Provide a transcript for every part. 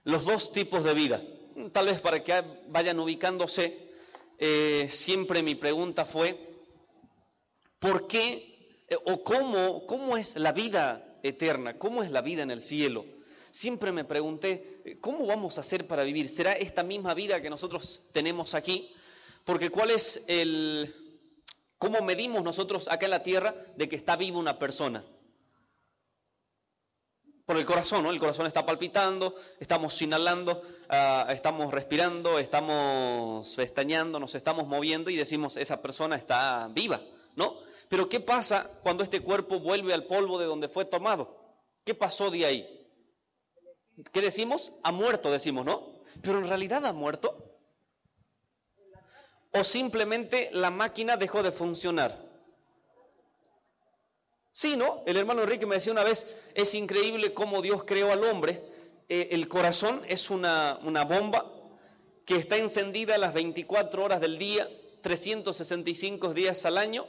los dos tipos de vida. Tal vez para que vayan ubicándose, siempre mi pregunta fue, ¿por qué o cómo es la vida eterna? ¿Cómo es la vida en el cielo? Siempre me pregunté, ¿cómo vamos a hacer para vivir? ¿Será esta misma vida que nosotros tenemos aquí? Porque ¿cómo medimos nosotros acá en la tierra de que está viva una persona? Por el corazón, ¿no? El corazón está palpitando, estamos inhalando, estamos respirando, estamos pestañeando, nos estamos moviendo y decimos, esa persona está viva, ¿no? Pero ¿qué pasa cuando este cuerpo vuelve al polvo de donde fue tomado? ¿Qué pasó de ahí? ¿Qué decimos? Ha muerto, decimos, ¿no? Pero en realidad ha muerto. ¿O simplemente la máquina dejó de funcionar? Sí, ¿no? El hermano Enrique me decía una vez, es increíble cómo Dios creó al hombre. El corazón es una bomba que está encendida las 24 horas del día, 365 días al año.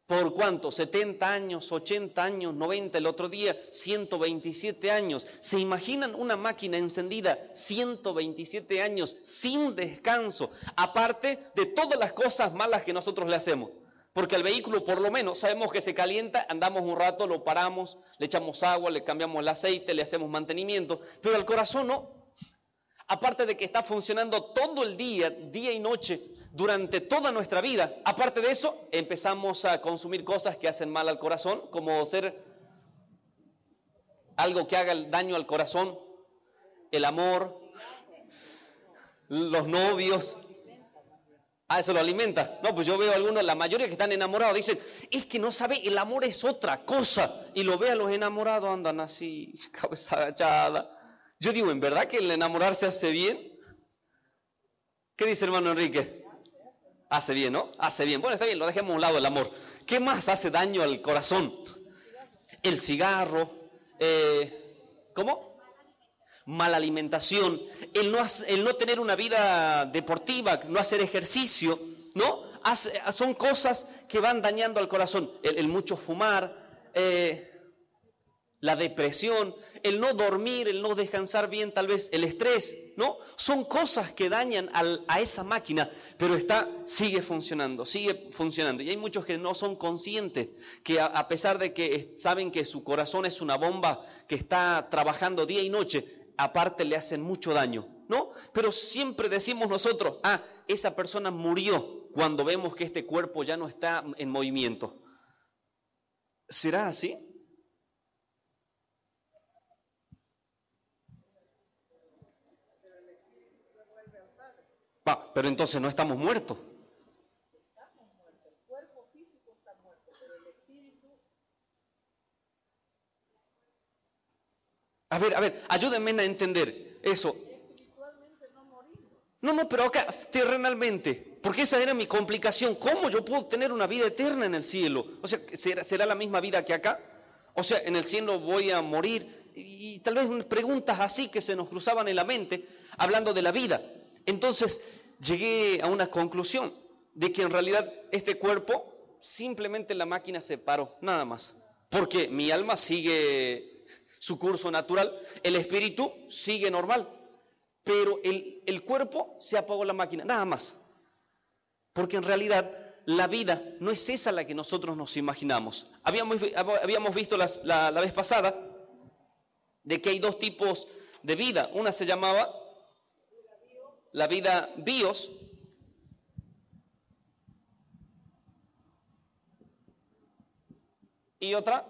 ¿Por cuánto? 70 años, 80 años, 90, el otro día 127 años. ¿Se imaginan una máquina encendida 127 años sin descanso? Aparte de todas las cosas malas que nosotros le hacemos. Porque al vehículo por lo menos sabemos que se calienta, andamos un rato, lo paramos, le echamos agua, le cambiamos el aceite, le hacemos mantenimiento. Pero al corazón no. Aparte de que está funcionando todo el día, día y noche, durante toda nuestra vida. Aparte de eso, empezamos a consumir cosas que hacen mal al corazón, como ser algo que haga daño al corazón, el amor, los novios. Eso lo alimenta. No, pues yo veo algunos, la mayoría que están enamorados, dicen, es que no sabe, el amor es otra cosa. Y lo ve a los enamorados, andan así, cabeza agachada. Yo digo, ¿en verdad que el enamorarse hace bien? ¿Qué dice hermano Enrique? Hace bien, ¿no? Hace bien. Bueno, está bien, lo dejemos a un lado el amor. ¿Qué más hace daño al corazón? El cigarro. ¿Cómo? Mala alimentación, el no tener una vida deportiva, no hacer ejercicio, ¿no? Son cosas que van dañando al corazón. El mucho fumar, la depresión, el no dormir, el no descansar bien, tal vez el estrés, ¿no? Son cosas que dañan a esa máquina, pero sigue funcionando. Y hay muchos que no son conscientes, que a pesar de que saben que su corazón es una bomba que está trabajando día y noche, aparte le hacen mucho daño, ¿no? Pero siempre decimos nosotros, esa persona murió cuando vemos que este cuerpo ya no está en movimiento. ¿Será así? Pero entonces no estamos muertos. Estamos muertos, el cuerpo físico está muerto, pero el espíritu... A ver, ayúdenme a entender eso. Espiritualmente no morimos. No, pero acá, terrenalmente, porque esa era mi complicación. ¿Cómo yo puedo tener una vida eterna en el cielo? O sea, ¿será la misma vida que acá? O sea, en el cielo voy a morir. Y tal vez preguntas así que se nos cruzaban en la mente, hablando de la vida. Entonces, llegué a una conclusión, de que en realidad este cuerpo, simplemente la máquina se paró, nada más. Porque mi alma sigue su curso natural, el espíritu sigue normal, pero el cuerpo se apagó la máquina, nada más. Porque en realidad la vida no es esa la que nosotros nos imaginamos. Habíamos visto la vez pasada de que hay dos tipos de vida. Una se llamaba la vida bios, y otra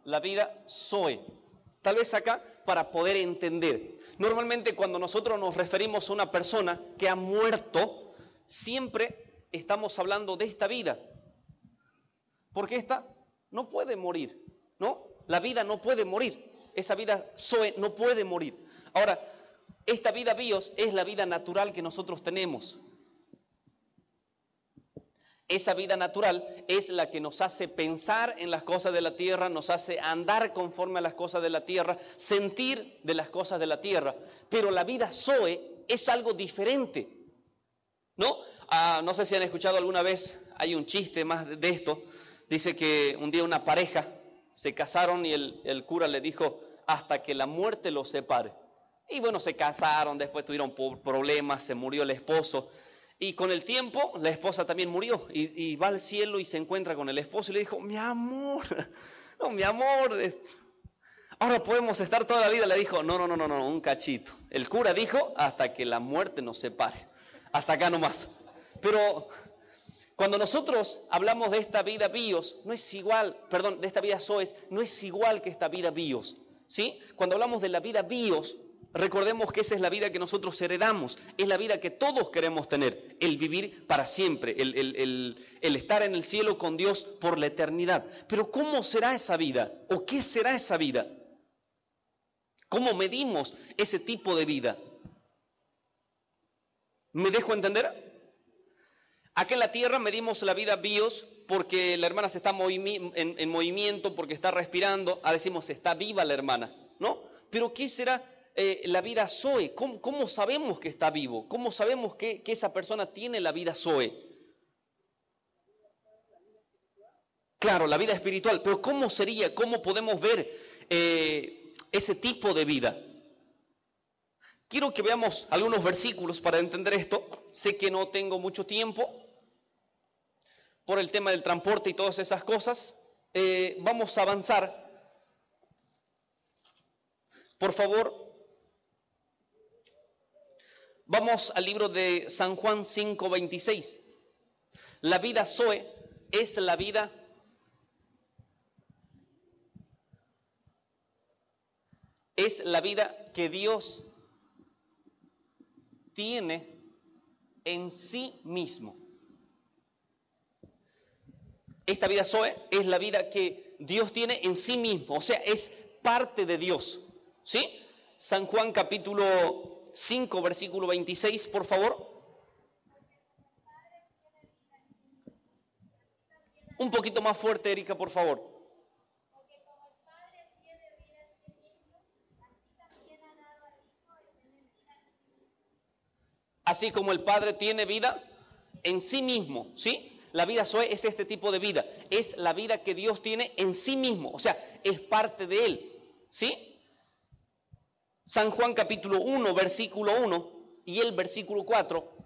la vida zoe. Tal vez acá para poder entender. Normalmente cuando nosotros nos referimos a una persona que ha muerto, siempre estamos hablando de esta vida. Porque esta no puede morir, ¿no? La vida no puede morir. Esa vida zoe no puede morir. Ahora, esta vida bios es la vida natural que nosotros tenemos. Esa vida natural es la que nos hace pensar en las cosas de la tierra, nos hace andar conforme a las cosas de la tierra, sentir de las cosas de la tierra. Pero la vida zoe es algo diferente, ¿no? No sé si han escuchado alguna vez, hay un chiste más de esto. Dice que un día una pareja se casaron y el cura le dijo hasta que la muerte los separe. Y bueno, se casaron, después tuvieron problemas, se murió el esposo. Y con el tiempo, la esposa también murió. Y va al cielo y se encuentra con el esposo y le dijo, mi amor, no, mi amor, ahora podemos estar toda la vida. Le dijo, no, un cachito. El cura dijo, hasta que la muerte nos separe. Hasta acá nomás. Pero cuando nosotros hablamos de esta vida bios, no es igual, perdón, de esta vida zoes, no es igual que esta vida bios, ¿sí? Cuando hablamos de la vida bios, recordemos que esa es la vida que nosotros heredamos, es la vida que todos queremos tener, el vivir para siempre, el estar en el cielo con Dios por la eternidad. Pero ¿cómo será esa vida? ¿O qué será esa vida? ¿Cómo medimos ese tipo de vida? ¿Me dejo entender? Acá en la tierra medimos la vida bios porque la hermana se está en movimiento, porque está respirando. Decimos, está viva la hermana, ¿no? Pero ¿qué será la vida zoe? ¿Cómo sabemos que está vivo? ¿Cómo sabemos que esa persona tiene la vida zoe? Claro, la vida espiritual. Pero ¿cómo sería? ¿Cómo podemos ver ese tipo de vida? Quiero que veamos algunos versículos para entender esto. Sé que no tengo mucho tiempo por el tema del transporte y todas esas cosas. Vamos a avanzar. Por favor, vamos al libro de San Juan 5:26. La vida zoe es la vida que Dios tiene en sí mismo. Esta vida zoe es la vida que Dios tiene en sí mismo, o sea, es parte de Dios, ¿sí? San Juan capítulo 5, versículo 26, por favor. Un poquito más fuerte, Erika, por favor. Así como el Padre tiene vida en sí mismo, ¿sí? La vida zoe es este tipo de vida, es la vida que Dios tiene en sí mismo, o sea, es parte de Él, ¿sí? San Juan capítulo 1, versículo 1 y el versículo 4.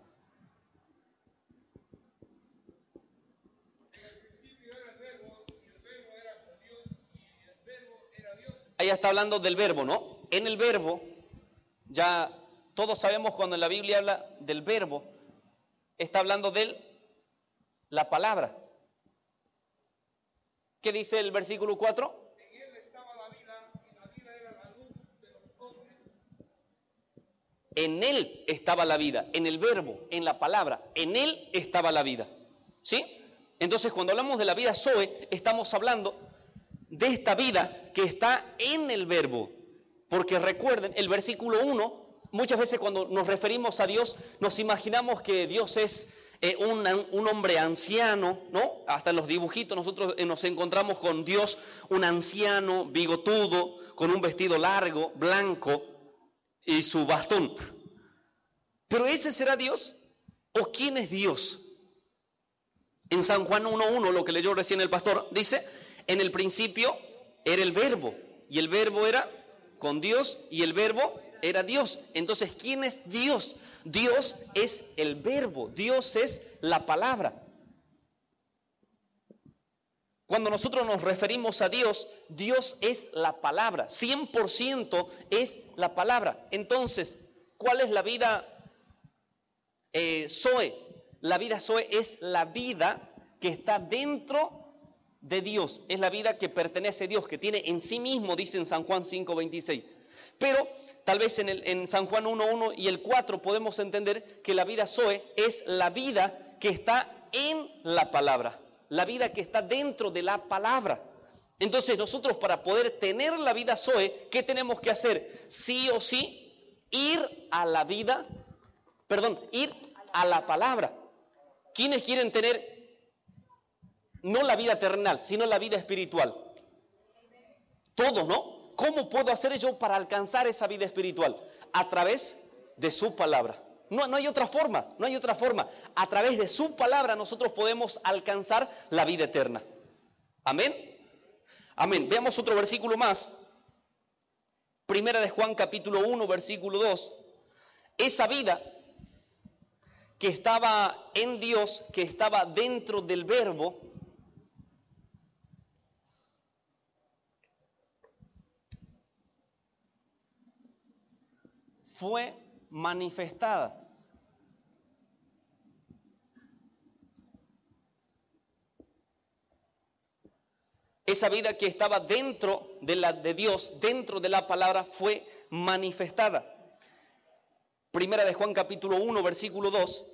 Ahí está hablando del verbo, ¿no? En el verbo, ya todos sabemos cuando en la Biblia habla del verbo, está hablando de la palabra. ¿Qué dice el versículo 4? En él estaba la vida, y la vida era la luz de los hombres. En él estaba la vida, en el verbo, en la palabra, en él estaba la vida, ¿sí? Entonces, cuando hablamos de la vida zoe, estamos hablando de esta vida que está en el verbo, porque recuerden, el versículo 1, muchas veces cuando nos referimos a Dios, nos imaginamos que Dios es un hombre anciano, ¿no? Hasta en los dibujitos nosotros nos encontramos con Dios, un anciano, bigotudo, con un vestido largo, blanco y su bastón. ¿Pero ese será Dios? ¿O quién es Dios? En San Juan 1:1, lo que leyó recién el pastor, dice, en el principio era el verbo, y el verbo era con Dios, y el verbo era Dios. Entonces, ¿quién es Dios? Dios es el verbo, Dios es la palabra. Cuando nosotros nos referimos a Dios, Dios es la palabra, 100% es la palabra. Entonces, ¿cuál es la vida zoe? La vida zoe es la vida que está dentro de Dios, es la vida que pertenece a Dios, que tiene en sí mismo, dice en San Juan 5:26. Pero tal vez en San Juan 1:1 y el 4 podemos entender que la vida zoe es la vida que está en la palabra, la vida que está dentro de la palabra. Entonces nosotros para poder tener la vida zoe, ¿qué tenemos que hacer? Sí o sí, ir a la palabra. ¿Quiénes quieren tener no la vida terrenal, sino la vida espiritual? Todos, ¿no? ¿Cómo puedo hacer yo para alcanzar esa vida espiritual? A través de su palabra. No hay otra forma, no hay otra forma. A través de su palabra nosotros podemos alcanzar la vida eterna. Amén. Amén. Veamos otro versículo más. Primera de Juan capítulo 1, versículo 2. Esa vida que estaba en Dios, que estaba dentro del Verbo, fue manifestada. Esa vida que estaba dentro de Dios, dentro de la palabra, fue manifestada. Primera de Juan capítulo 1, versículo 2.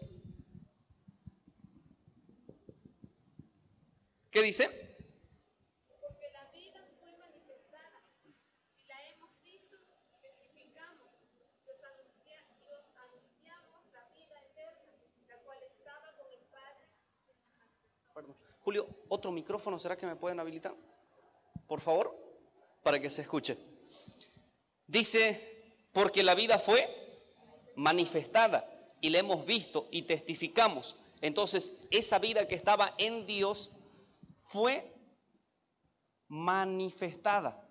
¿Qué dice? Porque la vida fue manifestada y la hemos visto y testificamos. Os anunciamos la vida eterna, la cual estaba con el Padre. Perdón. Julio, otro micrófono, ¿será que me pueden habilitar? Por favor, para que se escuche. Dice, porque la vida fue manifestada y la hemos visto y testificamos. Entonces, esa vida que estaba en Dios fue manifestada.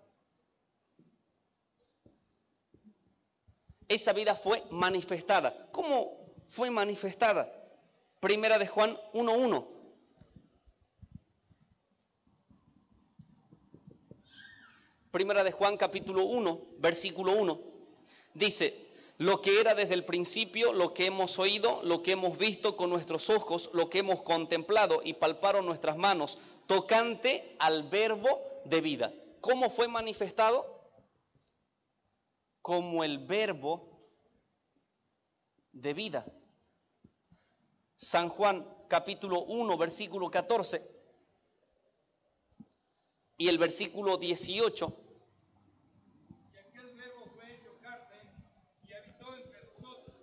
Esa vida fue manifestada. ¿Cómo fue manifestada? Primera de Juan 1:1. Primera de Juan capítulo 1, versículo 1. Dice, lo que era desde el principio, lo que hemos oído, lo que hemos visto con nuestros ojos, lo que hemos contemplado y palparon nuestras manos, tocante al verbo de vida. ¿Cómo fue manifestado? Como el verbo de vida. San Juan capítulo 1, versículo 14 y el versículo 18. Y aquel verbo fue hecho carne y habitó entre nosotros,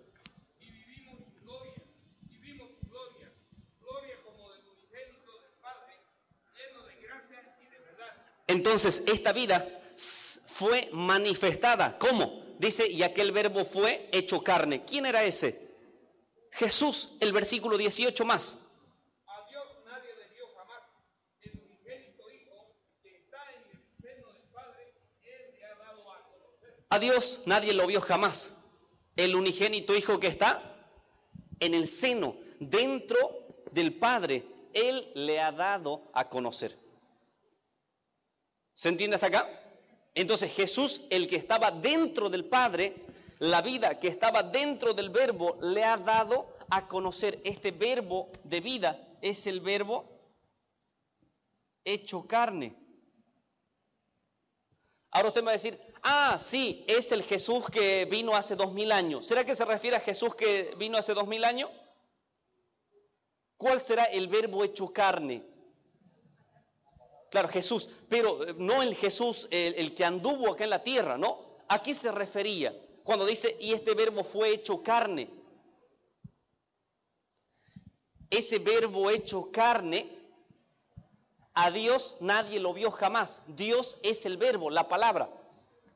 y vimos su gloria, gloria como del unigénito del Padre, lleno de gracia y de verdad. Entonces, esta vida fue manifestada. ¿Cómo? Dice, y aquel verbo fue hecho carne. ¿Quién era ese? Jesús, el versículo 18 más. A Dios nadie le dio jamás. El unigénito Hijo que está en el seno del Padre, Él le ha dado a conocer. A Dios nadie lo vio jamás. El unigénito Hijo que está en el seno, dentro del Padre, Él le ha dado a conocer. ¿Se entiende hasta acá? Entonces Jesús, el que estaba dentro del Padre, la vida que estaba dentro del Verbo, le ha dado a conocer. Este verbo de vida es el verbo hecho carne. Ahora usted me va a decir, sí, es el Jesús que vino hace 2000 años. ¿Será que se refiere a Jesús que vino hace 2000 años? ¿Cuál será el verbo hecho carne? Claro, Jesús, pero no el Jesús, el que anduvo acá en la tierra, ¿no? ¿A qué se refería cuando dice, y este verbo fue hecho carne? Ese verbo hecho carne, a Dios nadie lo vio jamás. Dios es el verbo, la palabra.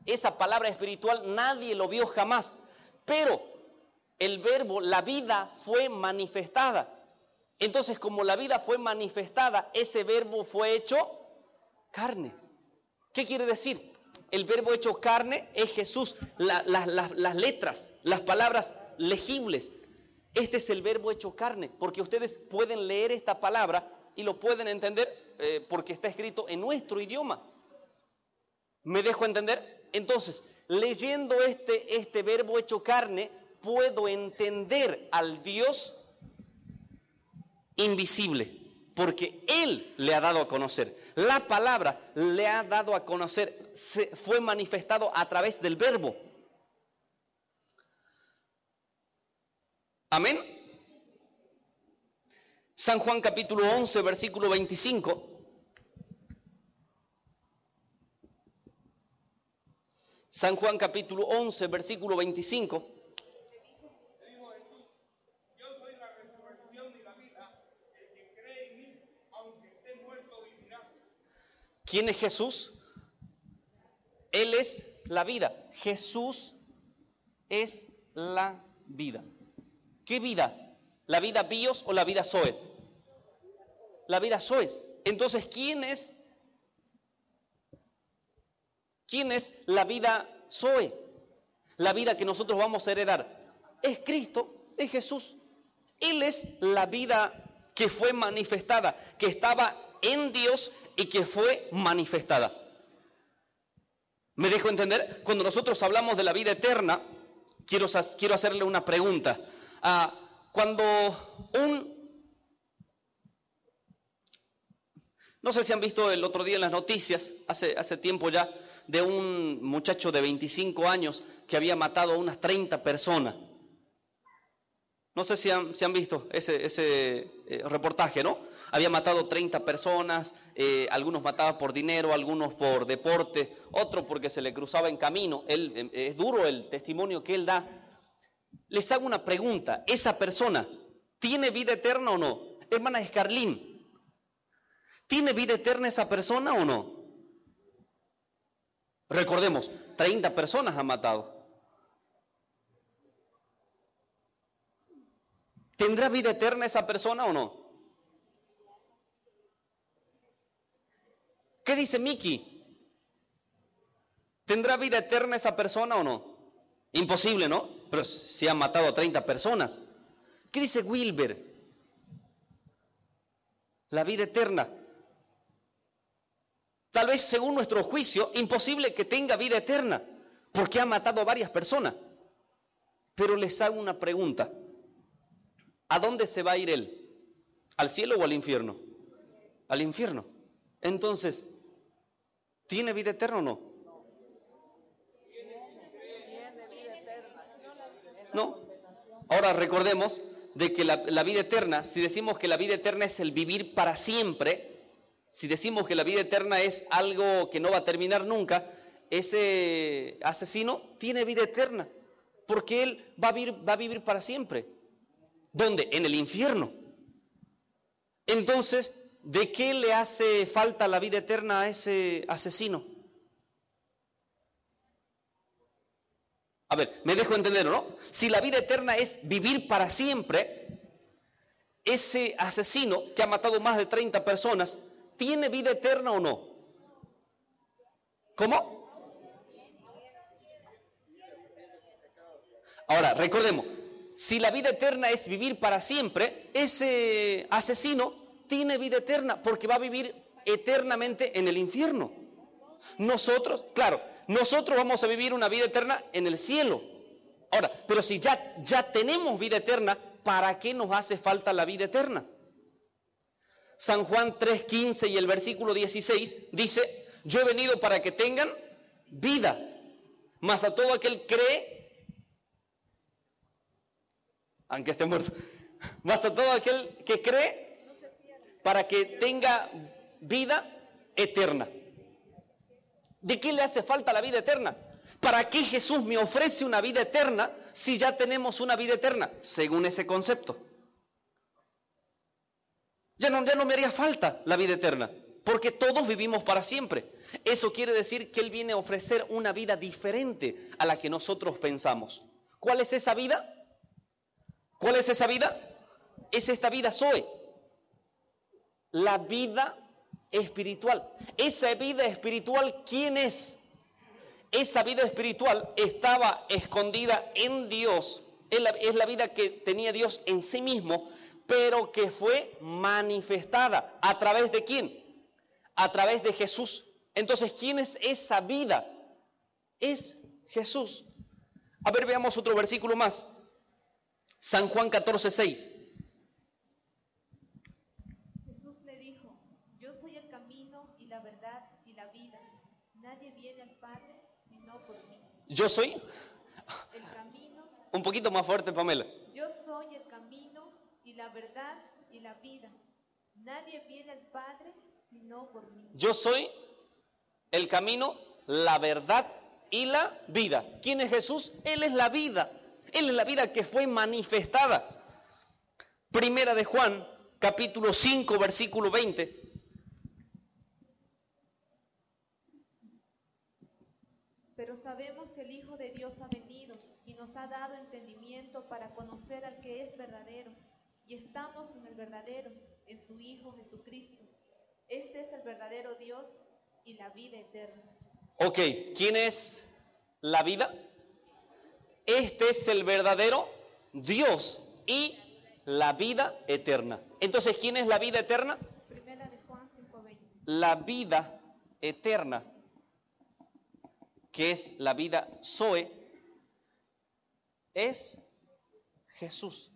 Esa palabra espiritual nadie lo vio jamás. Pero el verbo, la vida fue manifestada. Entonces, como la vida fue manifestada, ese verbo fue hecho carne. ¿Qué quiere decir? El verbo hecho carne es Jesús, las letras, las palabras legibles. Este es el verbo hecho carne, porque ustedes pueden leer esta palabra y lo pueden entender porque está escrito en nuestro idioma. ¿Me dejo entender? Entonces, leyendo este verbo hecho carne, puedo entender al Dios invisible, porque Él le ha dado a conocer. La palabra le ha dado a conocer, fue manifestado a través del verbo. Amén. San Juan capítulo 11, versículo 25. San Juan capítulo 11, versículo 25. Dijo Jesús, yo soy la resurrección y la vida, el que cree en mí, aunque esté muerto, vivirá. ¿Quién es Jesús? Él es la vida. Jesús es la vida. ¿Qué vida? ¿La vida bios o la vida zoes? La vida zoes. Entonces, ¿quién es la vida Zoe. La vida que nosotros vamos a heredar es Cristo, es Jesús. Él es la vida que fue manifestada, que estaba en Dios y que fue manifestada. ¿Me dejo entender? Cuando nosotros hablamos de la vida eterna, quiero hacerle una pregunta. No sé si han visto el otro día en las noticias, hace tiempo ya, de un muchacho de 25 años que había matado a unas 30 personas. No sé si han visto ese reportaje, ¿no? Había matado 30 personas, algunos mataba por dinero, algunos por deporte, otro porque se le cruzaba en camino. Es duro el testimonio que él da. Les hago una pregunta, ¿esa persona tiene vida eterna o no? Hermana Escarlín, ¿tiene vida eterna esa persona o no? Recordemos, 30 personas ha matado. ¿Tendrá vida eterna esa persona o no? ¿Qué dice Miki? ¿Tendrá vida eterna esa persona o no? Imposible, ¿no? Pero si han matado a 30 personas. ¿Qué dice Wilber? La vida eterna. Tal vez según nuestro juicio, imposible que tenga vida eterna, porque ha matado a varias personas. Pero les hago una pregunta. ¿A dónde se va a ir él? ¿Al cielo o al infierno? Al infierno. Entonces, ¿tiene vida eterna o no? No. Ahora recordemos de que la vida eterna, si decimos que la vida eterna es el vivir para siempre, si decimos que la vida eterna es algo que no va a terminar nunca, ese asesino tiene vida eterna, porque él va a vivir para siempre. ¿Dónde? En el infierno. Entonces, ¿de qué le hace falta la vida eterna a ese asesino? A ver, me dejo entender, ¿no? Si la vida eterna es vivir para siempre, ese asesino que ha matado más de 30 personas, ¿tiene vida eterna o no? ¿Cómo? Ahora, recordemos, si la vida eterna es vivir para siempre, ese asesino tiene vida eterna porque va a vivir eternamente en el infierno. Nosotros, claro, nosotros vamos a vivir una vida eterna en el cielo. Ahora, pero si ya tenemos vida eterna, ¿para qué nos hace falta la vida eterna? San Juan 3:15 y el versículo 16 dice, yo he venido para que tengan vida, mas a todo aquel cree, aunque esté muerto, mas a todo aquel que cree, para que tenga vida eterna. ¿De qué le hace falta la vida eterna? ¿Para qué Jesús me ofrece una vida eterna si ya tenemos una vida eterna? Según ese concepto. Ya no me haría falta la vida eterna, porque todos vivimos para siempre. Eso quiere decir que Él viene a ofrecer una vida diferente a la que nosotros pensamos. ¿Cuál es esa vida? ¿Cuál es esa vida? Es esta vida Zoe. La vida espiritual. Esa vida espiritual, ¿quién es? Esa vida espiritual estaba escondida en Dios. Es la vida que tenía Dios en sí mismo, pero que fue manifestada. ¿A través de quién? A través de Jesús. Entonces, ¿quién es esa vida? Es Jesús. A ver, veamos otro versículo más. San Juan 14:6. Jesús le dijo, yo soy el camino y la verdad y la vida. Nadie viene al Padre sino por mí. Yo soy. El camino. Un poquito más fuerte, Pamela. Yo soy el camino y la verdad y la vida. Nadie viene al Padre sino por mí. Yo soy el camino, la verdad y la vida. ¿Quién es Jesús? Él es la vida. Él es la vida que fue manifestada. Primera de Juan, capítulo 5, versículo 20. Pero sabemos que el Hijo de Dios ha venido y nos ha dado entendimiento para conocer al que es verdadero. Y estamos en el verdadero, en su Hijo Jesucristo. Este es el verdadero Dios y la vida eterna. Ok, ¿quién es la vida. Este es el verdadero Dios y la vida eterna. Entonces, ¿quién es la vida eterna? Primera de Juan 5:20. La vida eterna, que es la vida Zoe, es Jesús.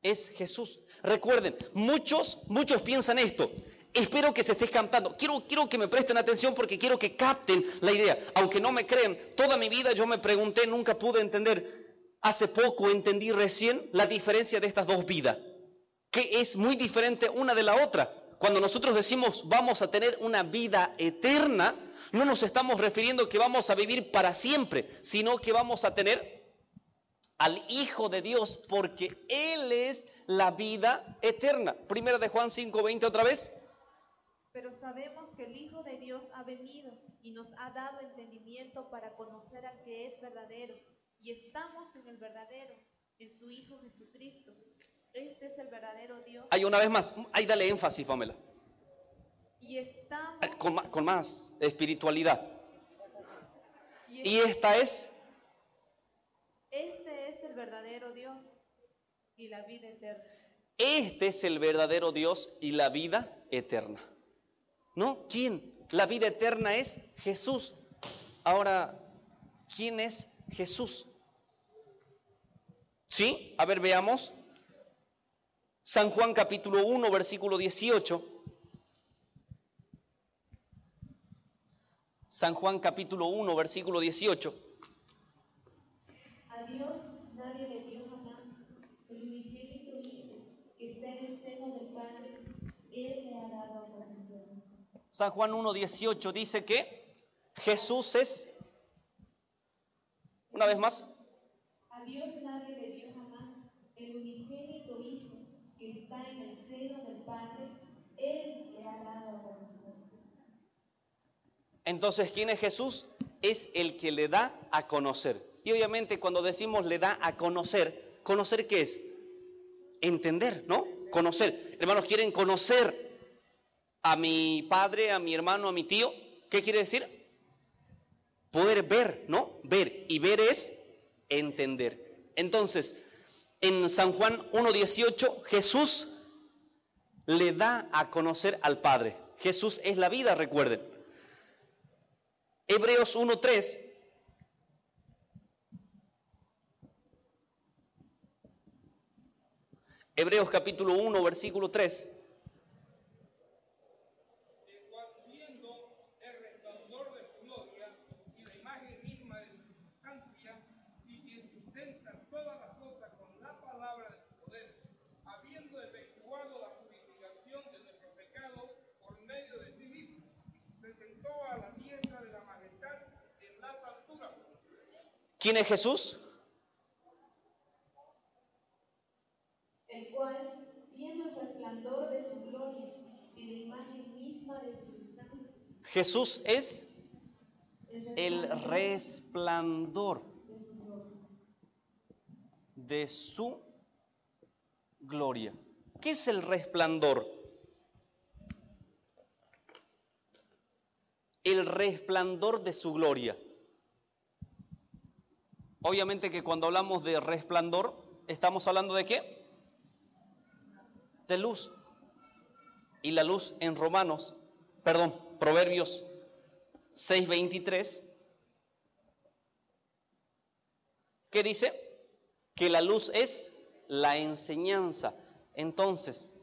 Es Jesús. Recuerden, muchos piensan esto. Espero que se esté captando. Quiero que me presten atención porque quiero que capten la idea. Aunque no me crean, toda mi vida yo me pregunté, nunca pude entender. Hace poco entendí recién la diferencia de estas dos vidas, que es muy diferente una de la otra. Cuando nosotros decimos vamos a tener una vida eterna, no nos estamos refiriendo que vamos a vivir para siempre, sino que vamos a tener al Hijo de Dios, porque Él es la vida eterna. Primera de Juan 5:20 otra vez. Pero sabemos que el Hijo de Dios ha venido y nos ha dado entendimiento para conocer al que es verdadero. Y estamos en el verdadero, en su Hijo Jesucristo. Este es el verdadero Dios. Hay una vez más, ahí dale énfasis, Pamela. Y estamos... Con más espiritualidad. Y Y esta es... Este es el verdadero Dios y la vida eterna. Este es el verdadero Dios y la vida eterna. ¿No? ¿Quién? La vida eterna es Jesús. Ahora, ¿quién es Jesús? ¿Sí? A ver, veamos. San Juan capítulo 1, versículo 18. San Juan capítulo 1, versículo 18. A Dios nadie le dio jamás, el unigénito Hijo, que está en el seno del Padre, Él le ha dado a conocer. San Juan 1, 18 dice que Jesús es... Una vez más. A Dios nadie le dio jamás, el unigénito Hijo, que está en el seno del Padre, Él le ha dado a conocer. Entonces, ¿quién es Jesús? Es el que le da a conocer. Y obviamente cuando decimos le da a conocer, ¿conocer qué es? Entender, ¿no? Conocer. Hermanos, ¿quieren conocer a mi padre, a mi hermano, a mi tío? ¿Qué quiere decir? Poder ver, ¿no? Ver. Y ver es entender. Entonces, en San Juan 1:18, Jesús le da a conocer al Padre. Jesús es la vida, recuerden. Hebreos 1:3. Hebreos capítulo 1, versículo 3. El cual siendo el resplandor de su gloria y la imagen misma de su sustancia, y quien sustenta todas las cosas con la palabra de su poder, habiendo efectuado la purificación de nuestro pecado por medio de sí mismo, se sentó a la diestra de la majestad en las alturas. ¿Quién es Jesús? El cual, siendo el resplandor de su gloria y la imagen misma de su sustancia, Jesús es el resplandor de su gloria. ¿Qué es el resplandor? El resplandor de su gloria. Obviamente que cuando hablamos de resplandor, ¿estamos hablando de qué? De luz. Y la luz en Proverbios 6:23, ¿qué dice? Que la luz es la enseñanza. Entonces,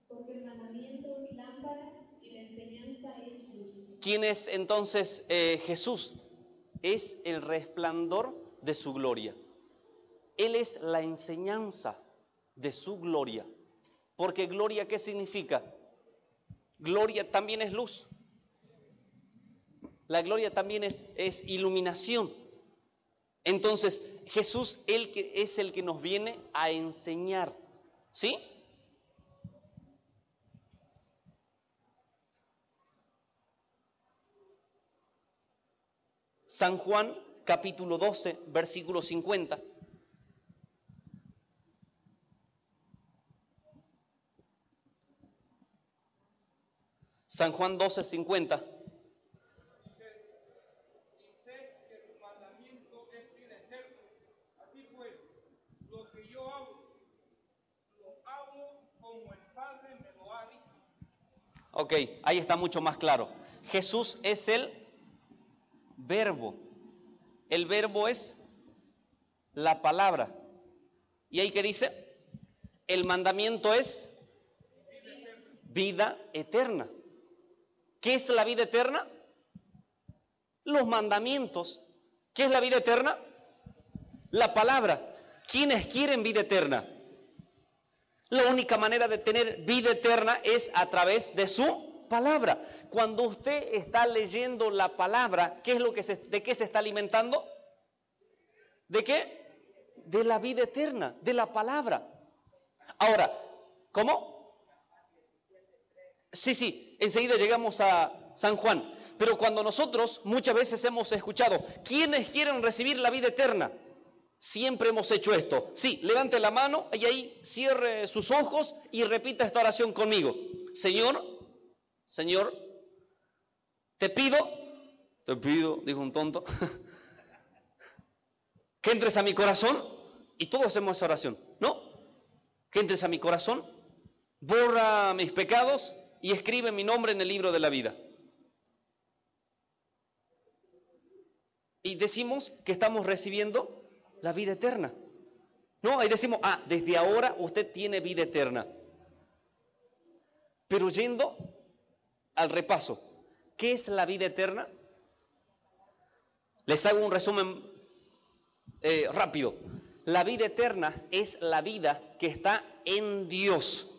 porque el mandamiento es lámpara y la enseñanza es luz. ¿quién es entonces Jesús? Es el resplandor de su gloria. Él es la enseñanza de su gloria. Porque gloria, ¿qué significa? Gloria también es luz. La gloria también es iluminación. Entonces, Jesús es el que nos viene a enseñar. ¿Sí? San Juan, capítulo 12, versículo 50. San Juan 12:50. Ok, ahí está mucho más claro. Jesús es el verbo. El verbo es la palabra. ¿Y ahí qué dice? El mandamiento es vida eterna. ¿Qué es la vida eterna? Los mandamientos. ¿Qué es la vida eterna? La palabra. ¿Quiénes quieren vida eterna? La única manera de tener vida eterna es a través de su palabra. Cuando usted está leyendo la palabra, ¿qué es lo que ¿de qué se está alimentando? ¿De qué? De la vida eterna, de la palabra. Ahora, ¿cómo? Sí, enseguida llegamos a San Juan. Pero cuando nosotros muchas veces hemos escuchado, ¿quiénes quieren recibir la vida eterna? Siempre hemos hecho esto. Sí, levante la mano y ahí cierre sus ojos y repita esta oración conmigo. Señor, te pido, dijo un tonto, que entres a mi corazón, y todos hacemos esa oración, ¿no? Que entres a mi corazón, borra mis pecados y escribe mi nombre en el libro de la vida. Y decimos que estamos recibiendo la vida eterna. No, ahí decimos, desde ahora usted tiene vida eterna. Pero yendo al repaso, ¿qué es la vida eterna? Les hago un resumen rápido. La vida eterna es la vida que está en Dios.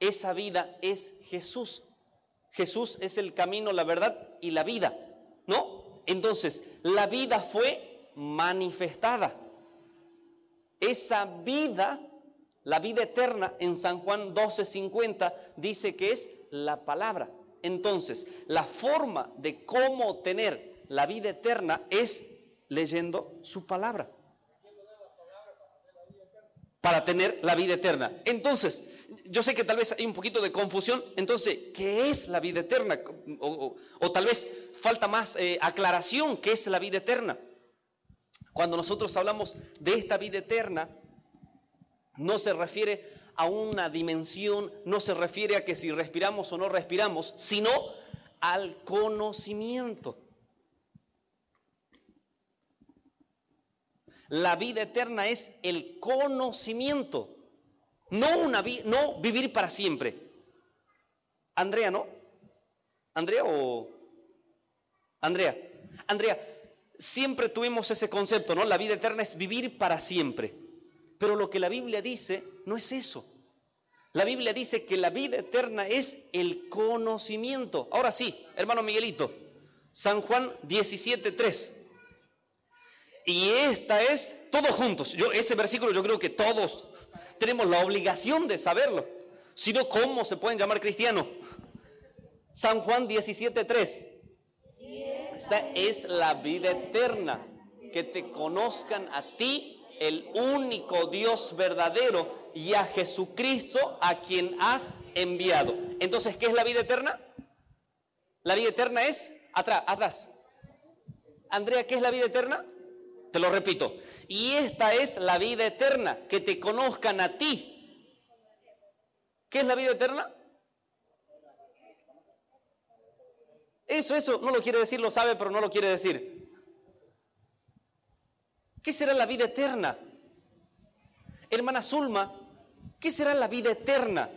Esa vida es Jesús. Jesús es el camino, la verdad y la vida, ¿no? Entonces, la vida fue manifestada. Esa vida, la vida eterna, en San Juan 12:50 dice que es la palabra. Entonces, la forma de cómo tener la vida eterna es leyendo su palabra. Para tener la vida eterna. Entonces, yo sé que tal vez hay un poquito de confusión. Entonces, ¿qué es la vida eterna? O tal vez falta más aclaración. ¿Qué es la vida eterna? Cuando nosotros hablamos de esta vida eterna, no se refiere a una dimensión, no se refiere a que si respiramos o no respiramos, sino al conocimiento. La vida eterna es el conocimiento, no vivir para siempre. Andrea, ¿no? ¿Andrea o...? Andrea, siempre tuvimos ese concepto, ¿no? La vida eterna es vivir para siempre. Pero lo que la Biblia dice no es eso. La Biblia dice que la vida eterna es el conocimiento. Ahora sí, hermano Miguelito, San Juan 17:3. Y esta es, todos juntos, ese versículo yo creo que todos tenemos la obligación de saberlo. Si no, ¿cómo se pueden llamar cristianos? San Juan 17:3. Esta es la vida eterna, que te conozcan a ti, el único Dios verdadero, y a Jesucristo, a quien has enviado. Entonces, ¿qué es la vida eterna? La vida eterna es, atrás. Andrea, ¿qué es la vida eterna? Te lo repito. Y esta es la vida eterna, que te conozcan a ti. ¿Qué es la vida eterna? Eso, no lo quiere decir, lo sabe, pero no lo quiere decir. ¿Qué será la vida eterna? Hermana Zulma, ¿qué será la vida eterna?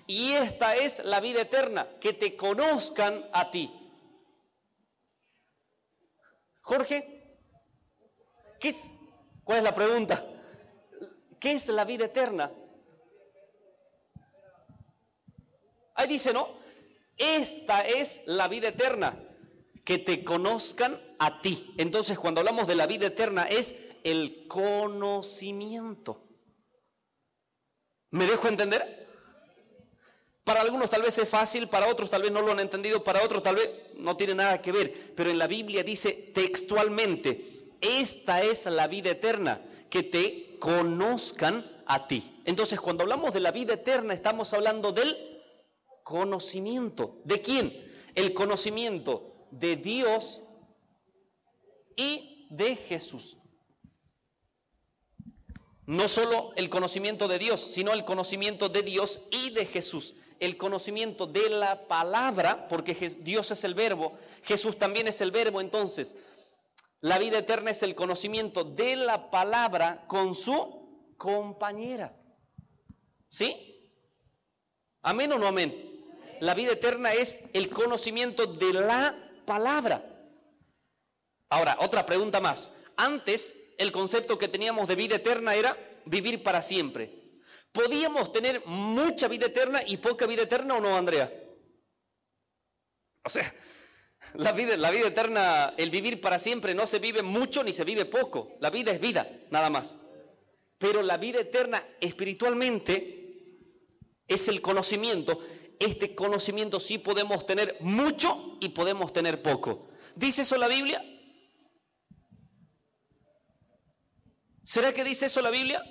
Y esta es la vida eterna, que te conozcan a ti. Jorge, ¿cuál es la pregunta? ¿Qué es la vida eterna? Ahí dice, ¿no? Esta es la vida eterna, que te conozcan a ti. Entonces, cuando hablamos de la vida eterna, es el conocimiento. ¿Me dejo entender? Para algunos tal vez es fácil, para otros tal vez no lo han entendido, para otros tal vez no tiene nada que ver. Pero en la Biblia dice textualmente, esta es la vida eterna, que te conozcan a ti. Entonces, cuando hablamos de la vida eterna, estamos hablando del conocimiento. ¿De quién? El conocimiento de Dios y de Jesús. No solo el conocimiento de Dios, sino el conocimiento de Dios y de Jesús. el conocimiento de la palabra, porque Dios es el verbo, Jesús también es el verbo, entonces la vida eterna es el conocimiento de la palabra con su compañera. ¿Sí? ¿Amén o no amén? La vida eterna es el conocimiento de la palabra. Ahora, otra pregunta más. Antes, el concepto que teníamos de vida eterna era vivir para siempre. ¿Podíamos tener mucha vida eterna y poca vida eterna o no, Andrea? O sea, la vida eterna, el vivir para siempre, no se vive mucho ni se vive poco. La vida es vida, nada más. Pero la vida eterna espiritualmente es el conocimiento. Este conocimiento sí podemos tener mucho y podemos tener poco. ¿Dice eso la Biblia? ¿Será que dice eso la Biblia?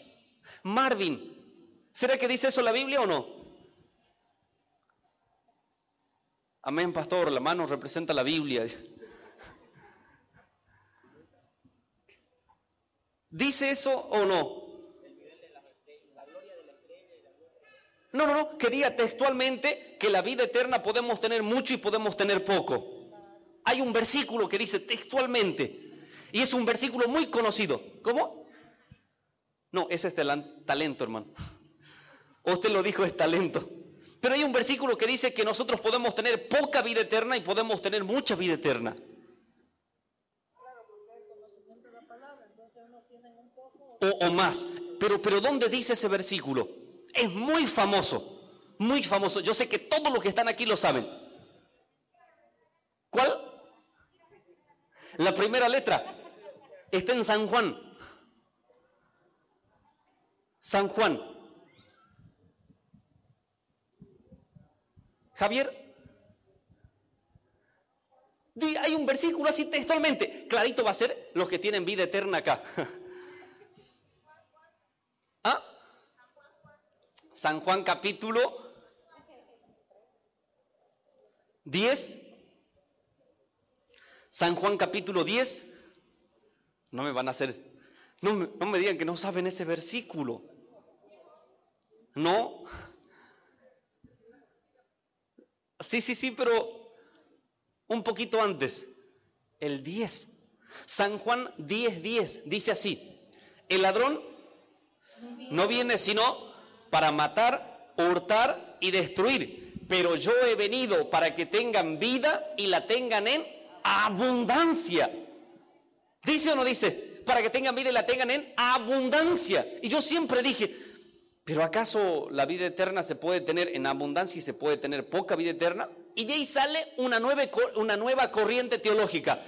Marvin, ¿será que dice eso la Biblia o no? Amén, pastor, la mano representa la Biblia. ¿Dice eso o no? No, que diga textualmente que la vida eterna podemos tener mucho y podemos tener poco. Hay un versículo que dice textualmente, y es un versículo muy conocido. ¿Cómo? No, ese es talento, hermano. Usted lo dijo, es talento. Pero hay un versículo que dice que nosotros podemos tener poca vida eterna y podemos tener mucha vida eterna. Claro, porque hay conocimiento de la palabra, entonces uno tiene un poco... O más. Pero ¿dónde dice ese versículo? Es muy famoso, muy famoso. Yo sé que todos los que están aquí lo saben. ¿Cuál? La primera letra está en San Juan. San Juan. Javier, hay un versículo así textualmente. Clarito va a ser los que tienen vida eterna acá. ¿Ah? San Juan capítulo 10. San Juan capítulo 10. No me van a hacer, no me digan que no saben ese versículo. ¿No? Sí, pero un poquito antes. El 10. San Juan 10:10 dice así: el ladrón no viene sino para matar, hurtar y destruir, pero yo he venido para que tengan vida y la tengan en abundancia. ¿Dice o no dice? Para que tengan vida y la tengan en abundancia. Y yo siempre dije, ¿pero acaso la vida eterna se puede tener en abundancia y se puede tener poca vida eterna? Y de ahí sale una nueva corriente teológica.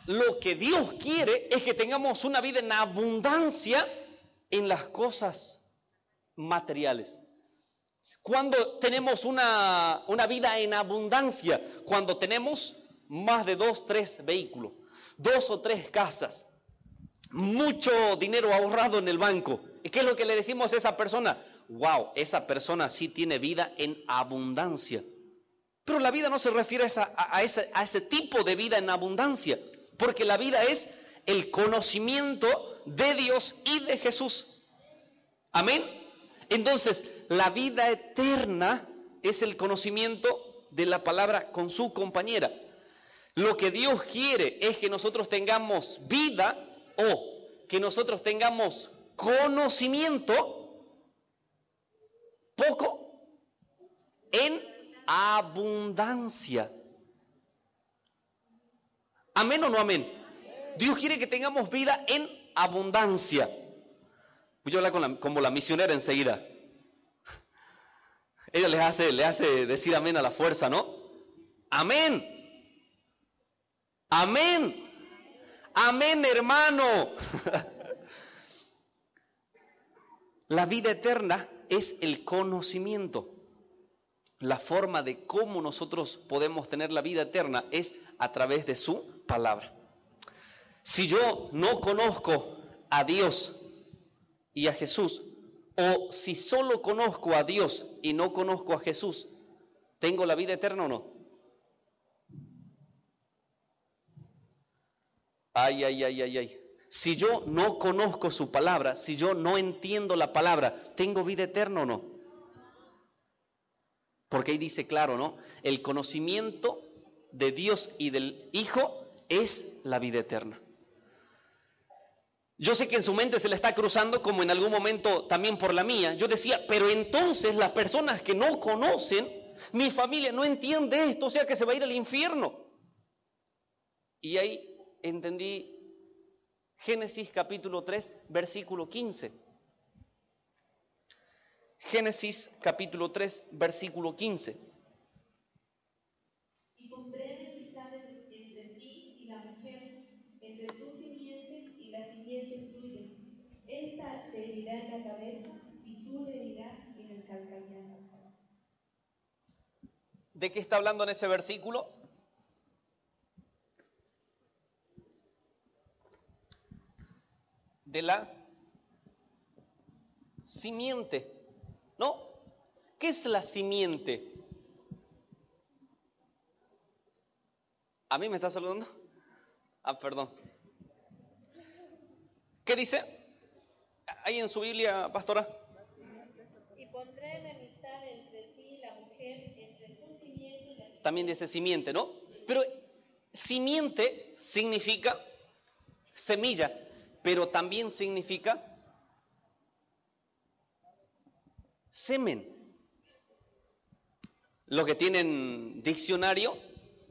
Lo que Dios quiere es que tengamos una vida en abundancia en las cosas materiales. Cuando tenemos una vida en abundancia, cuando tenemos más de 2, 3 vehículos, 2 o 3 casas, mucho dinero ahorrado en el banco. ¿Y qué es lo que le decimos a esa persona? Wow, esa persona sí tiene vida en abundancia. Pero la vida no se refiere a ese tipo de vida en abundancia, porque la vida es el conocimiento de Dios y de Jesús. Amén. Entonces, la vida eterna es el conocimiento de la palabra con su compañera. Lo que Dios quiere es que nosotros tengamos vida o que nosotros tengamos conocimiento poco en abundancia. ¿Amén o no amén? Dios quiere que tengamos vida en abundancia. Voy a hablar como la misionera enseguida. Ella le hace decir amén a la fuerza, ¿no? Amén. Amén. Amén, hermano. La vida eterna es el conocimiento. La forma de cómo nosotros podemos tener la vida eterna es a través de su palabra. Si yo no conozco a Dios y a Jesús, o si solo conozco a Dios y no conozco a Jesús, ¿tengo la vida eterna o no? Ay. Si yo no conozco su palabra, si yo no entiendo la palabra, ¿tengo vida eterna o no? Porque ahí dice claro, ¿no? El conocimiento de Dios y del Hijo es la vida eterna. Yo sé que en su mente se le está cruzando, como en algún momento también por la mía. Yo decía, pero entonces las personas que no conocen, mi familia no entiende esto, o sea que se va a ir al infierno. Y ahí entendí Génesis capítulo 3, versículo 15. Génesis capítulo 3, versículo 15. Y pondré enemistad entre ti y la mujer, entre tu simiente y la simiente suya. Esta te herirá en la cabeza y tú le herirás en el calcañar. ¿De qué está hablando en ese versículo? De la simiente, ¿no? ¿Qué es la simiente? ¿A mí me está saludando? Ah, perdón. ¿Qué dice? Ahí en su Biblia, pastora. Y pondré enemistad entre ti y la mujer, entre tu simiente y la simiente. También dice simiente, ¿no? Pero simiente significa semilla, pero también significa semen. Los que tienen diccionario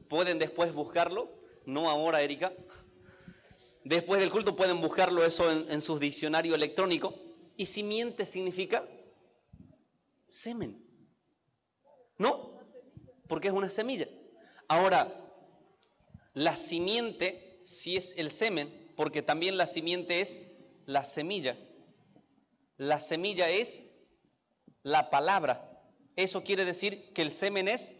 pueden después buscarlo, no ahora, Erika. Después del culto pueden buscarlo eso en sus diccionarios electrónicos. Y simiente significa semen, ¿no? Porque es una semilla. Ahora, la simiente sí es el semen, porque también la simiente es la semilla. La semilla es la palabra. Eso quiere decir que el semen es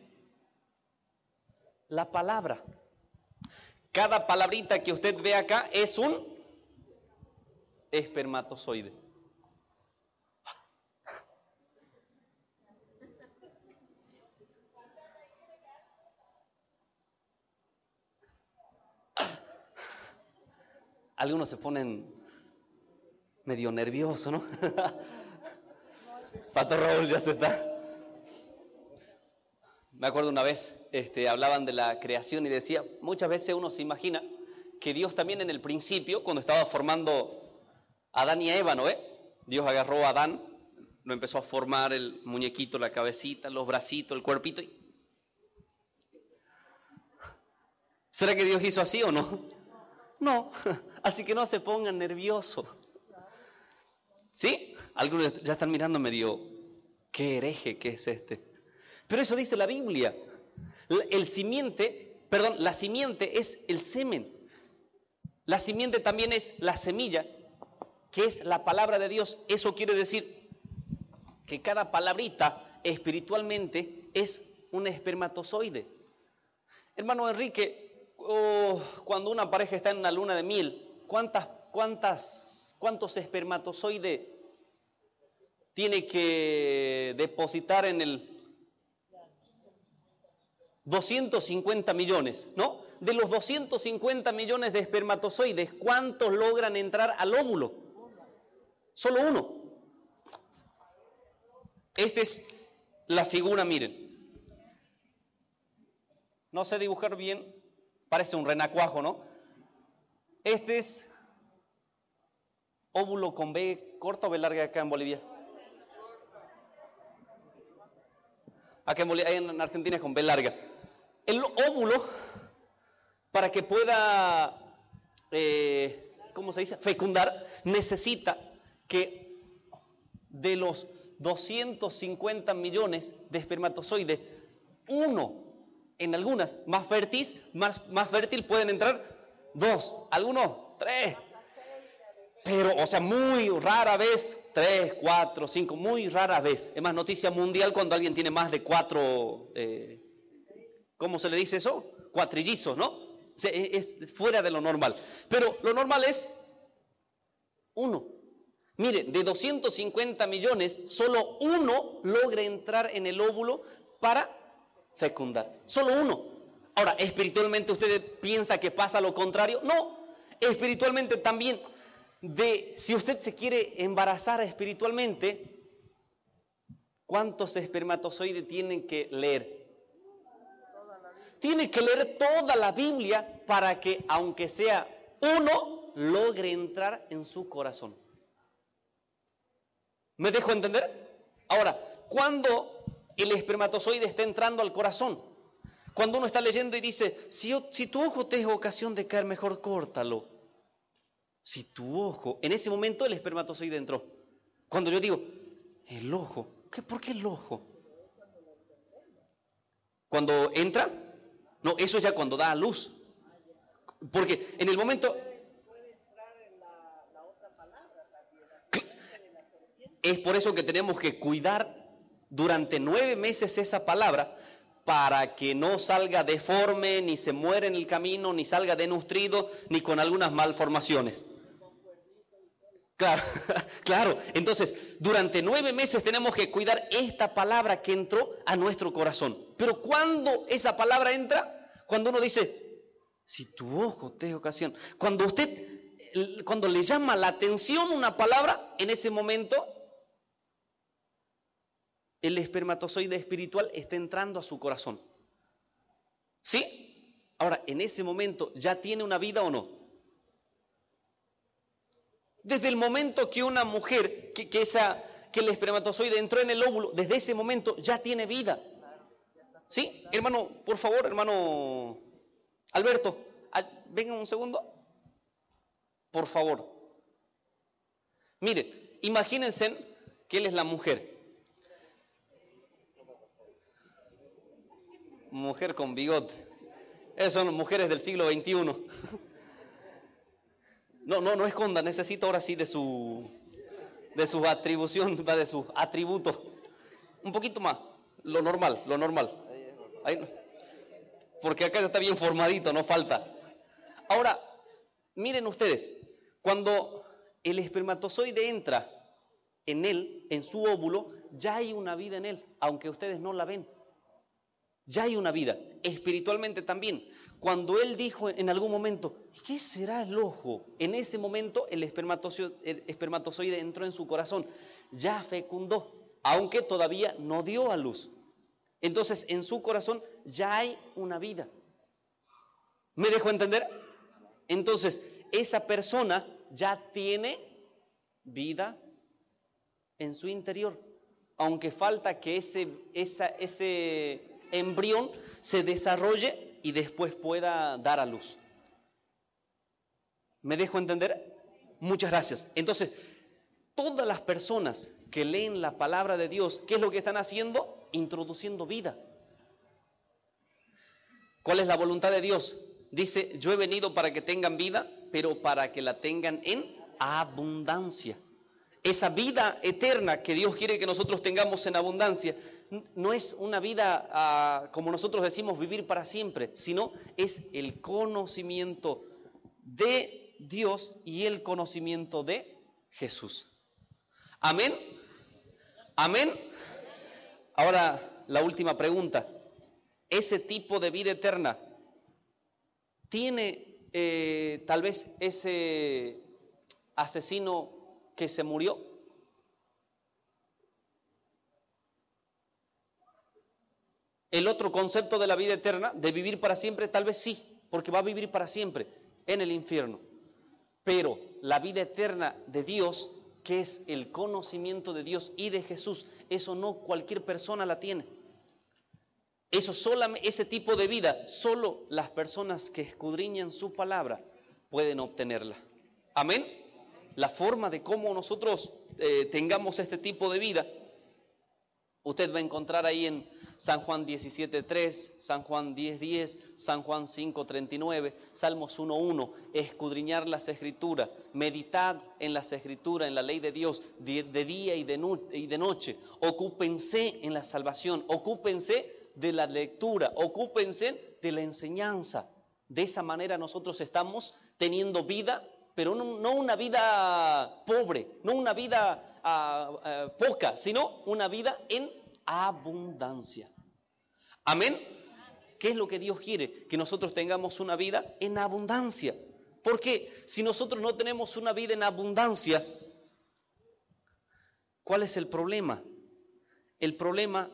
la palabra. Cada palabrita que usted ve acá es un espermatozoide. Algunos se ponen medio nerviosos, ¿no? Pato Raúl ya se está. Me acuerdo una vez, hablaban de la creación y decía, muchas veces uno se imagina que Dios también en el principio, cuando estaba formando a Adán y a Eva, ¿no ve? Dios agarró a Adán, lo empezó a formar el muñequito, la cabecita, los bracitos, el cuerpito. ¿Será que Dios hizo así o no? No, así que no se pongan nerviosos. ¿Sí? Algunos ya están mirando medio, qué hereje que es este. Pero eso dice la Biblia. La simiente es el semen. La simiente también es la semilla, que es la palabra de Dios. Eso quiere decir que cada palabrita espiritualmente es un espermatozoide. Hermano Enrique, cuando una pareja está en una luna de miel, ¿cuántos espermatozoides tiene que depositar en el 250 millones, ¿no? De los 250 millones de espermatozoides, ¿cuántos logran entrar al óvulo? Solo uno. Esta es la figura, miren. No sé dibujar bien, parece un renacuajo, ¿no? Este es óvulo con B corta o B larga acá en Bolivia. Acá en Argentina es con B larga. El óvulo, para que pueda, ¿cómo se dice? Fecundar, necesita que de los 250 millones de espermatozoides, uno, en algunas más fértil pueden entrar 2, algunos 3. Pero, o sea, muy rara vez, 3, 4, 5, muy rara vez. Es más, noticia mundial cuando alguien tiene más de 4, ¿cómo se le dice eso? Cuatrillizos, ¿no? Es fuera de lo normal. Pero lo normal es 1. Mire, de 250 millones, solo 1 logra entrar en el óvulo para fecundar. Solo 1. Ahora, ¿espiritualmente usted piensa que pasa lo contrario? No. Espiritualmente también. Si usted se quiere embarazar espiritualmente, ¿cuántos espermatozoides tienen que leer? Tiene que leer toda la Biblia para que, aunque sea uno, logre entrar en su corazón. ¿Me dejo entender? Ahora, cuando el espermatozoide está entrando al corazón, cuando uno está leyendo y dice, si tu ojo te es ocasión de caer, mejor córtalo. Si tu ojo, en ese momento el espermatozoide entró. Cuando yo digo, el ojo, ¿por qué el ojo? Cuando entra, no, eso es ya cuando da a luz. Porque en el momento... Es por eso que tenemos que cuidar durante 9 meses esa palabra, para que no salga deforme, ni se muera en el camino, ni salga denutrido, ni con algunas malformaciones. Claro, claro. Entonces, durante 9 meses tenemos que cuidar esta palabra que entró a nuestro corazón. Pero cuando esa palabra entra, cuando uno dice, si tu ojo te es ocasión, cuando le llama la atención una palabra, en ese momento el espermatozoide espiritual está entrando a su corazón. ¿Sí? Ahora, en ese momento, ¿ya tiene una vida o no? Desde el momento que una mujer, que el espermatozoide entró en el óvulo, desde ese momento ya tiene vida. ¿Sí? Hermano, por favor, hermano Alberto, venga un segundo. Por favor. Miren, imagínense que él es la mujer. Mujer con bigote. Esas son mujeres del siglo XXI. No esconda, necesito ahora sí de su atribución, de sus atributos. Un poquito más, lo normal. Ahí, porque acá está bien formadito, no falta. Ahora, miren ustedes, cuando el espermatozoide entra en él, en su óvulo, ya hay una vida en él, aunque ustedes no la ven. Ya hay una vida, espiritualmente también. Cuando él dijo en algún momento, ¿qué será el ojo? En ese momento el espermatozoide entró en su corazón, ya fecundó, aunque todavía no dio a luz. Entonces en su corazón ya hay una vida. ¿Me dejo entender? Entonces esa persona ya tiene vida en su interior, aunque falta que ese embrión se desarrolle y después pueda dar a luz. ¿Me dejo entender? Muchas gracias. Entonces, todas las personas que leen la palabra de Dios, ¿qué es lo que están haciendo? Introduciendo vida. ¿Cuál es la voluntad de Dios? Dice, yo he venido para que tengan vida, pero para que la tengan en abundancia. Esa vida eterna que Dios quiere que nosotros tengamos en abundancia, no es una vida, como nosotros decimos, vivir para siempre, sino es el conocimiento de Dios y el conocimiento de Jesús. ¿Amén? ¿Amén? Ahora, la última pregunta. ¿Ese tipo de vida eterna tiene tal vez ese asesino que se murió? El otro concepto de la vida eterna, de vivir para siempre, tal vez sí, porque va a vivir para siempre en el infierno. Pero la vida eterna de Dios, que es el conocimiento de Dios y de Jesús, eso no cualquier persona la tiene. Ese tipo de vida, solo las personas que escudriñan su palabra pueden obtenerla. Amén. La forma de cómo nosotros tengamos este tipo de vida, usted va a encontrar ahí en San Juan 17:3, San Juan 10:10, San Juan 5:39, Salmos 1:1, escudriñar las Escrituras, meditar en las Escrituras, en la ley de Dios, de día y de noche. Ocúpense en la salvación, ocúpense de la lectura, ocúpense de la enseñanza. De esa manera nosotros estamos teniendo vida, pero no una vida pobre, no una vida poca, sino una vida en abundancia. Amén. ¿Qué es lo que Dios quiere? Que nosotros tengamos una vida en abundancia. Porque si nosotros no tenemos una vida en abundancia, ¿cuál es el problema? el problema,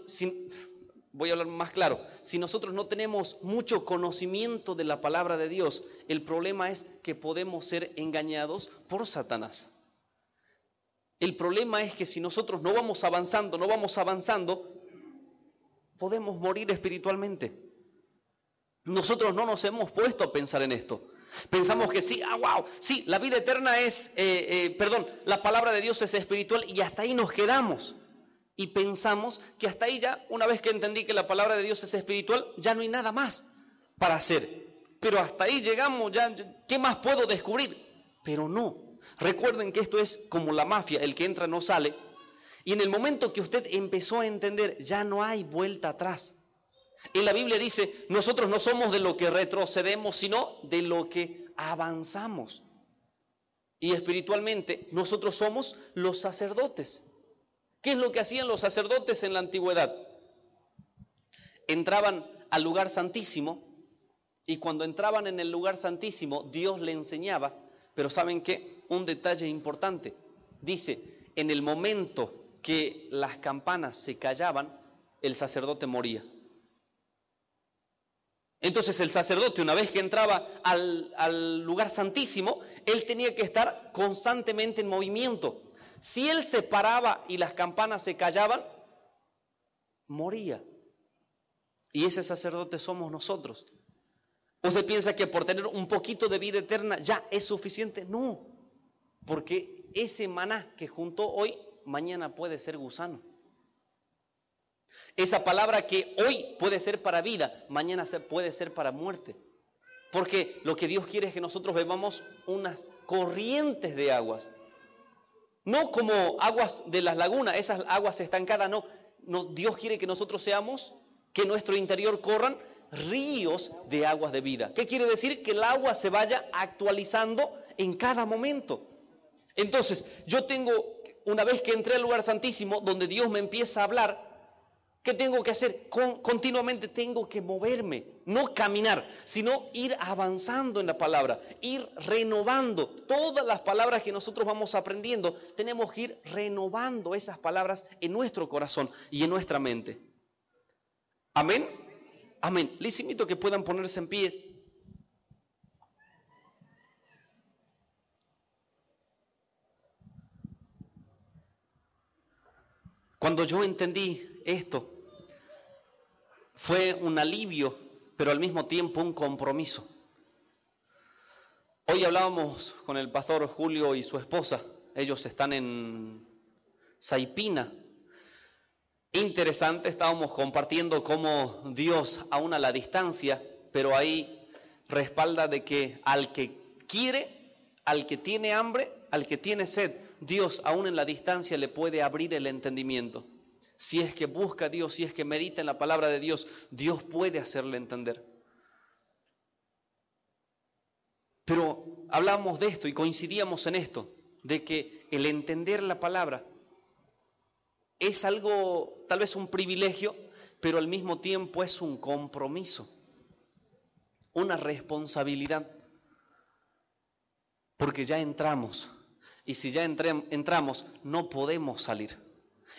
voy a hablar más claro, si nosotros no tenemos mucho conocimiento de la palabra de Dios, el problema es que podemos ser engañados por Satanás. El problema es que si nosotros no vamos avanzando, podemos morir espiritualmente. Nosotros no nos hemos puesto a pensar en esto. Pensamos que sí, sí, la vida eterna es, la palabra de Dios es espiritual y hasta ahí nos quedamos. Y pensamos que hasta ahí ya, una vez que entendí que la palabra de Dios es espiritual, ya no hay nada más para hacer. Pero hasta ahí llegamos, ya, ¿qué más puedo descubrir? Pero no. Recuerden que esto es como la mafia, el que entra no sale. Y en el momento que usted empezó a entender, ya no hay vuelta atrás. En la Biblia dice, nosotros no somos de lo que retrocedemos, sino de lo que avanzamos. Y espiritualmente, nosotros somos los sacerdotes. ¿Qué es lo que hacían los sacerdotes en la antigüedad? Entraban al lugar santísimo, y cuando entraban en el lugar santísimo, Dios le enseñaba, pero ¿saben qué? Un detalle importante. Dice, en el momento que las campanas se callaban, el sacerdote moría. Entonces el sacerdote, una vez que entraba al lugar santísimo, él tenía que estar constantemente en movimiento. Si él se paraba y las campanas se callaban, moría. Y ese sacerdote somos nosotros. ¿Usted piensa que por tener un poquito de vida eterna ya es suficiente? No, porque ese maná que juntó hoy, mañana puede ser gusano. Esa palabra que hoy puede ser para vida, mañana puede ser para muerte. Porque lo que Dios quiere es que nosotros bebamos unas corrientes de aguas. No como aguas de las lagunas, esas aguas estancadas, no. Dios quiere que nosotros seamos, que en nuestro interior corran ríos de aguas de vida. ¿Qué quiere decir? Que el agua se vaya actualizando en cada momento. Entonces, yo tengo, una vez que entré al lugar santísimo, donde Dios me empieza a hablar, ¿qué tengo que hacer? Continuamente tengo que moverme, no caminar, sino ir avanzando en la palabra, ir renovando. Todas las palabras que nosotros vamos aprendiendo, tenemos que ir renovando esas palabras en nuestro corazón y en nuestra mente. ¿Amén? Amén. Les invito a que puedan ponerse en pie. Cuando yo entendí esto, fue un alivio, pero al mismo tiempo un compromiso. Hoy hablábamos con el pastor Julio y su esposa. Ellos están en Saipina. Interesante, estábamos compartiendo cómo Dios, aún a la distancia, pero ahí respalda de que al que quiere, al que tiene hambre, al que tiene sed, Dios aún en la distancia le puede abrir el entendimiento. Si es que busca a Dios, si es que medita en la palabra de Dios, Dios puede hacerle entender. Pero hablamos de esto y coincidíamos en esto, de que el entender la palabra es algo, tal vez un privilegio, pero al mismo tiempo es un compromiso, una responsabilidad. Porque ya entramos, y si ya entramos, no podemos salir.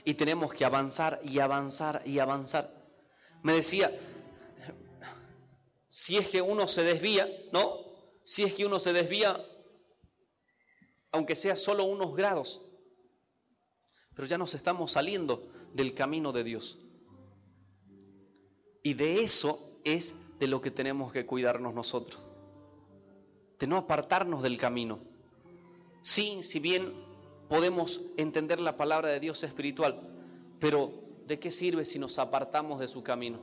Y tenemos que avanzar y avanzar y avanzar. Me decía, si es que uno se desvía, ¿no? Si es que uno se desvía, aunque sea solo unos grados, pero ya nos estamos saliendo del camino de Dios. Y de eso es de lo que tenemos que cuidarnos nosotros. De no apartarnos del camino. Sí, si bien podemos entender la palabra de Dios espiritual, pero ¿de qué sirve si nos apartamos de su camino?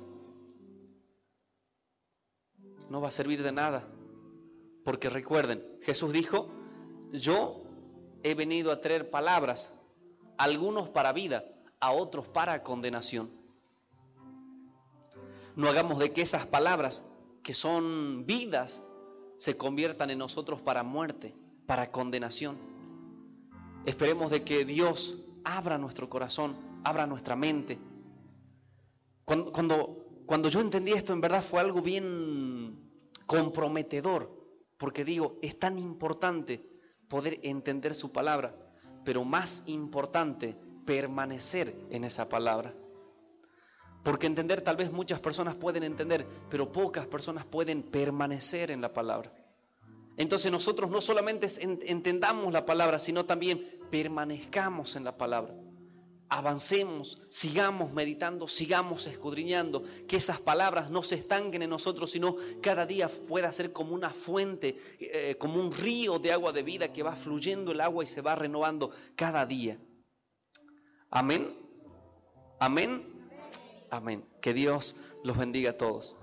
No va a servir de nada, porque recuerden, Jesús dijo, yo he venido a traer palabras, algunos para vida, a otros para condenación. No hagamos de que esas palabras, que son vidas, se conviertan en nosotros para muerte, para condenación. Esperemos de que Dios abra nuestro corazón, abra nuestra mente. Cuando yo entendí esto, en verdad fue algo bien comprometedor, porque digo, es tan importante poder entender su palabra, pero más importante, permanecer en esa palabra. Porque entender, tal vez muchas personas pueden entender, pero pocas personas pueden permanecer en la palabra. Entonces nosotros no solamente entendamos la palabra, sino también permanezcamos en la palabra. Avancemos, sigamos meditando, sigamos escudriñando, que esas palabras no se estanquen en nosotros, sino cada día pueda ser como una fuente, como un río de agua de vida que va fluyendo el agua y se va renovando cada día. Amén. Amén. Amén. Que Dios los bendiga a todos.